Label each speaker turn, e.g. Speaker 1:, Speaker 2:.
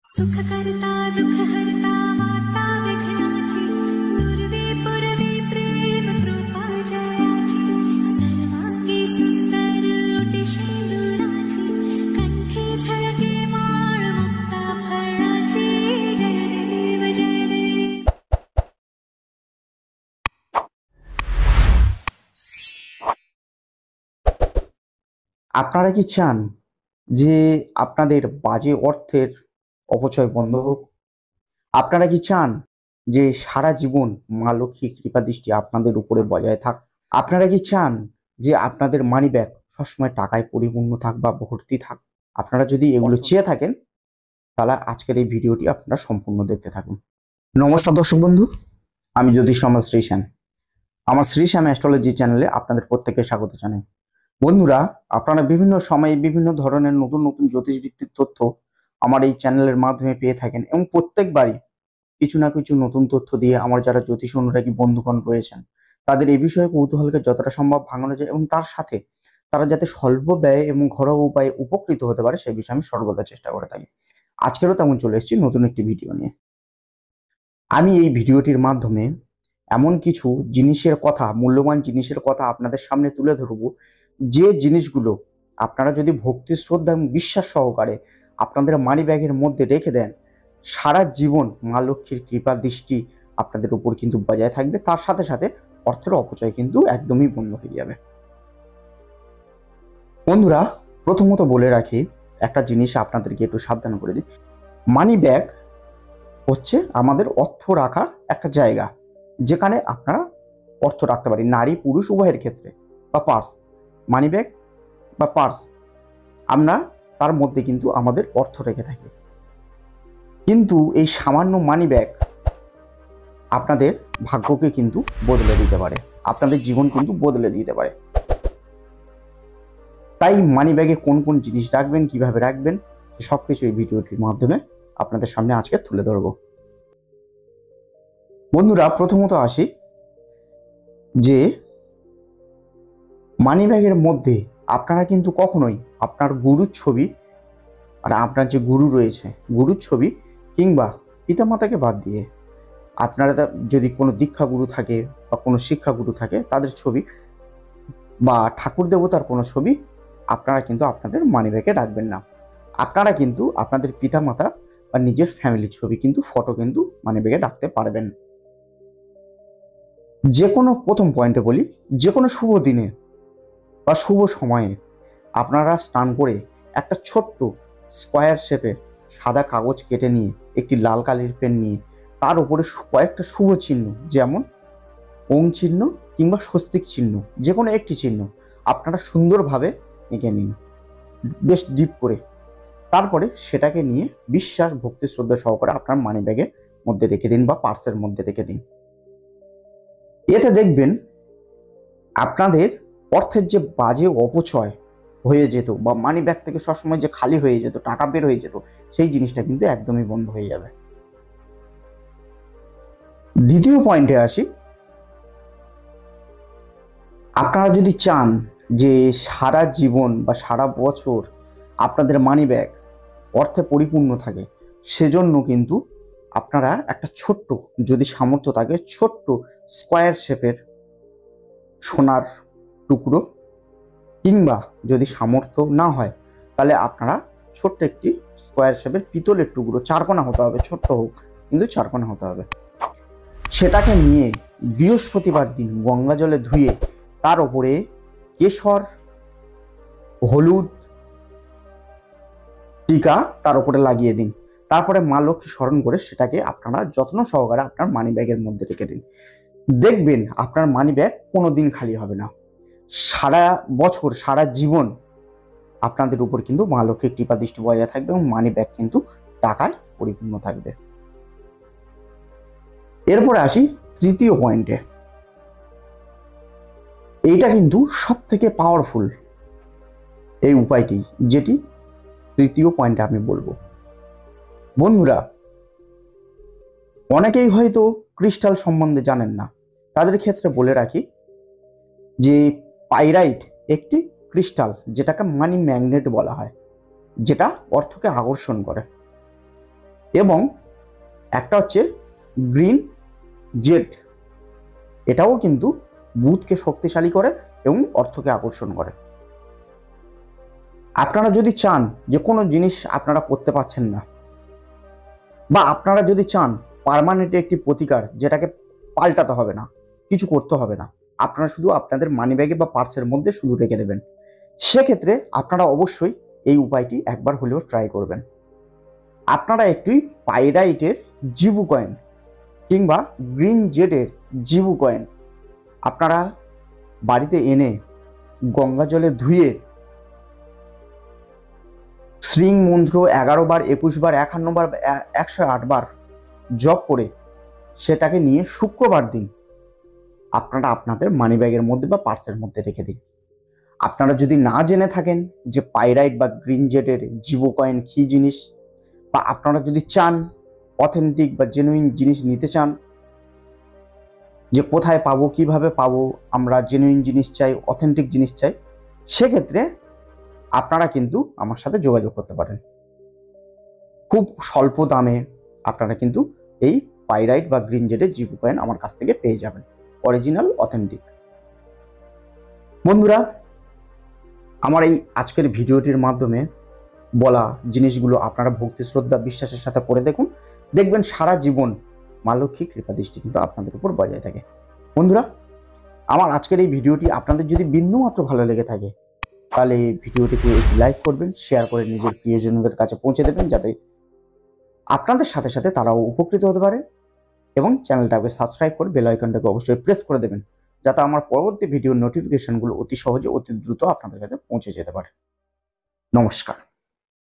Speaker 1: सुख करता दुख हरता वार्ता विघ्नाची नुरवी पुरवी प्रेम कृपा जयाची सर्वांगी सुंदर ओटी शेंदुराची कंठी झळके माळ मुक्ता फळाची जय देव जय देव।
Speaker 2: আপনারা কি চান যে আপনাদের বাজে অর্থের অপচয় বন্ধ হোক? আপনারা কি চান যে সারা জীবন মা লক্ষ্মীর কৃপা দৃষ্টি আপনাদের উপরে বজায় থাক? আপনারা কি চান যে আপনাদের মানি ব্যাগ সবসময় টাকায় পরিপূর্ণ থাক বা ভর্তি থাক? আপনারা যদি এগুলো চেয়ে থাকেন তাহলে আজকের এই ভিডিওটি আপনারা সম্পূর্ণ দেখতে থাকুন। নমস্কার দর্শক বন্ধু, আমি জ্যোতিষ আমার শ্রীশ্যাম। আমার শ্রীশ্যাম অ্যাস্ট্রোলজি চ্যানেলে আপনাদের প্রত্যেককে স্বাগত জানাই। বন্ধুরা, আপনারা বিভিন্ন সময়ে বিভিন্ন ধরনের নতুন নতুন জ্যোতিষ ভিত্তিক তথ্য আমার এই চ্যানেলের মাধ্যমে পেয়ে থাকেন এবং প্রত্যেকবারই কিছু না কিছু নতুন তথ্য দিয়ে আমার যারা জ্যোতিষ অনুরাগী বন্ধুগণ রয়েছেন তাদের এই বিষয়ে কৌতূহলকে যতটা সম্ভব ভাঙানো যায় এবং তার সাথে তারা যাতে স্বল্প ব্যয়ে এবং ঘরোয়া উপায়ে উপকৃত হতে পারে সেই বিষয়ে আমি সর্বদা চেষ্টা করে থাকি। আজকেরও তেমন চলে এসেছি নতুন একটি ভিডিও নিয়ে। আমি এই ভিডিওটির মাধ্যমে এমন কিছু জিনিসের কথা, মূল্যবান জিনিসের কথা আপনাদের সামনে তুলে ধরবো, যে জিনিসগুলো আপনারা যদি ভক্তি শ্রদ্ধা এবং বিশ্বাস সহকারে আপনাদের মানি ব্যাগের মধ্যে রেখে দেন, সারা জীবন মা লক্ষ্মীর কৃপা দৃষ্টি আপনাদের উপর কিন্তু বজায় থাকবে, তার সাথে সাথে অর্থের অপচয় কিন্তু একদমই বন্ধ হয়ে যাবে। বন্ধুরা, প্রথমত বলে রাখি একটা জিনিস আপনাদেরকে একটু সাবধান করে দিই। মানি ব্যাগ হচ্ছে আমাদের অর্থ রাখার একটা জায়গা, যেখানে আপনারা অর্থ রাখতে পারি, নারী পুরুষ উভয়ের ক্ষেত্রে। বা পার্স, মানি ব্যাগ বা পার্স, আমরা তার মধ্যে কিন্তু আমাদের অর্থ রেখে থাকি। কিন্তু এই সামান্য মানি ব্যাগ আপনাদের ভাগ্যকে কিন্তু বদলে দিতে পারে, আপনাদের জীবন কিন্তু বদলে দিতে পারে। তাই মানি ব্যাগে কোন কোন জিনিস রাখবেন, কিভাবে রাখবেন, সবকিছু এই ভিডিওটির মাধ্যমে আপনাদের সামনে আজকে তুলে ধরবো। বন্ধুরা, প্রথমত আসি যে মানি ব্যাগের মধ্যে আপনারা কিন্তু কখনোই আপনার গুরুর ছবি, আর আপনার যে গুরু রয়েছে গুরুর ছবি কিংবা পিতামাতাকে বাদ দিয়ে আপনারা যদি কোনো দীক্ষা গুরু থাকে বা কোনো শিক্ষা গুরু থাকে তাদের ছবি বা ঠাকুর দেবতার কোনো ছবি আপনারা কিন্তু আপনাদের মানি ব্যাগে রাখবেন না। আপনারা কিন্তু আপনাদের পিতামাতা বা নিজের ফ্যামিলির ছবি কিন্তু ফটো কিন্তু মানি ব্যাগে রাখতে পারবেন। যে কোনো, প্রথম পয়েন্টে বলি, যে কোনো শুভ দিনে বা শুভ সময়ে আপনারা স্নান করে একটা ছোট্ট স্কোয়ার শেপের সাদা কাগজ কেটে নিয়ে একটি লাল কালির পেন নিয়ে তার উপরে কয়েকটা শুভ চিহ্ন, যেমন ওম চিহ্ন কিংবা স্বস্তিক চিহ্ন, যে কোনো একটি চিহ্ন আপনারা সুন্দরভাবে এঁকে নিন, বেশ ডিপ করে। তারপরে সেটাকে নিয়ে বিশ্বাস ভক্তি শ্রদ্ধা সহকারে আপনার মানি ব্যাগের মধ্যে রেখে দিন বা পার্সের মধ্যে রেখে দিন। এতে দেখবেন আপনাদের অর্থের যে বাজে অপচয় হয়ে যেত বা মানি ব্যাগ থেকে সবসময় যে খালি হয়ে যেত, টাকা বের হয়ে যেত, সেই জিনিসটা কিন্তু একদমই বন্ধ হয়ে যাবে। দ্বিতীয় পয়েন্টে আসি। আপনারা যদি চান যে সারা জীবন বা সারা বছর আপনাদের মানি ব্যাগ অর্থে পরিপূর্ণ থাকে, সেজন্য কিন্তু আপনারা একটা ছোট্ট, যদি সামর্থ্য থাকে, ছোট্ট স্কোয়ার শেপের সোনার টুকরো, কিংবা যদি সামর্থ্য না হয় তাহলে আপনারা ছোট্ট একটি স্কোয়ার শেপের পিতলের টুকরো, চারকোনা হতে হবে, ছোট্ট হোক কিন্তু চারকোনা হতে হবে, সেটাকে নিয়ে বৃহস্পতিবার দিন গঙ্গা জলে ধুয়ে তার উপরে কেশর হলুদ টিকা তার উপরে লাগিয়ে দিন। তারপরে মা লক্ষ্মী স্মরণ করে সেটাকে আপনারা যত্ন সহকারে আপনার মানি ব্যাগের মধ্যে রেখে দিন। দেখবেন আপনার মানি ব্যাগ কোনোদিন খালি হবে না। সারা বছর সারা জীবন আপনাদের উপর কিন্তু মা লক্ষ্মীর কৃপা দৃষ্টি বজায় থাকবে এবং মানি ব্যাগ কিন্তু টাকায় পরিপূর্ণ থাকবে। এরপরে আসি তৃতীয় পয়েন্টে। এইটা কিন্তু সব থেকে পাওয়ারফুল এই উপায়টি, যেটি তৃতীয় পয়েন্টে আমি বলবো। বন্ধুরা, অনেকেই হয়তো ক্রিস্টাল সম্বন্ধে জানেন না, তাদের ক্ষেত্রে বলে রাখি যে পাইরাইট একটি ক্রিস্টাল, যেটাকে মানি ম্যাগনেট বলা হয়, যেটা অর্থকে আকর্ষণ করে। এবং একটা হচ্ছে গ্রিন জেড, এটাও কিন্তু বুধকে শক্তিশালী করে এবং অর্থকে আকর্ষণ করে। আপনারা যদি চান যে কোনো জিনিস আপনারা করতে পারছেন না, বা আপনারা যদি চান পার্মানেন্ট একটি প্রতিকার যেটাকে পাল্টাতে হবে না, কিছু করতে হবে না, আপনারা শুধু আপনাদের মানিব্যাগে বা পার্সের মধ্যে শুধু রেখে দেবেন, সেক্ষেত্রে আপনারা অবশ্যই এই উপায়টি একবার হলেও ট্রাই করবেন। আপনারা একটি পাইরাইটের জিবু কয়েন কিংবা গ্রিন জেডের জিবু কয়েন আপনারা বাড়িতে এনে গঙ্গা জলে ধুয়ে শ্রীং মন্ত্র 11 বার, 21 বার, 51 বার, 108 বার জপ করে সেটাকে নিয়ে শুক্রবার দিন আপনারা আপনাদের মানিব্যাগের মধ্যে বা পার্সের মধ্যে রেখে দিন। আপনারা যদি না জেনে থাকেন যে পাইরাইট বা গ্রিন জেডের জিবু কয়েন কি জিনিস, বা আপনারা যদি চান অথেন্টিক বা জেনুইন জিনিস নিতে চান, যে কোথায় পাবো, কিভাবে পাবো, আমরা জেনুইন জিনিস চাই, অথেন্টিক জিনিস চাই, সেক্ষেত্রে আপনারা কিন্তু আমার সাথে যোগাযোগ করতে পারেন। খুব স্বল্প দামে আপনারা কিন্তু এই পাইরাইট বা গ্রিন জেডের জিবু কয়েন আমার কাছ থেকে পেয়ে যাবেন, অরিজিনাল অথেন্টিক। বন্ধুরা, আমার এই আজকের ভিডিওটির মাধ্যমে বলা জিনিসগুলো আপনারা ভক্তি, শ্রদ্ধা, বিশ্বাসের সাথে পড়ে দেখুন, দেখবেন সারা জীবন মা লক্ষ্মীর কৃপা দৃষ্টি কিন্তু আপনাদের উপর বজায় থাকে। বন্ধুরা, আমার আজকের এই ভিডিওটি আপনাদের যদি বিন্দুমাত্র ভালো লেগে থাকে তাহলে ভিডিওটিকে একটি লাইক করবেন, শেয়ার করে নিজের প্রিয়জনদের কাছে পৌঁছে দেবেন, যাতে আপনাদের সাথে সাথে তারাও উপকৃত হতে পারে, এবং চ্যানেলটাকে সাবস্ক্রাইব করে বেল আইকনটাকে অবশ্যই প্রেস করে দেবেন, যাতে আমার পরবর্তী ভিডিওর নোটিফিকেশনগুলো অতি সহজে, অতি দ্রুত আপনাদের কাছে পৌঁছে যেতে পারে। নমস্কার।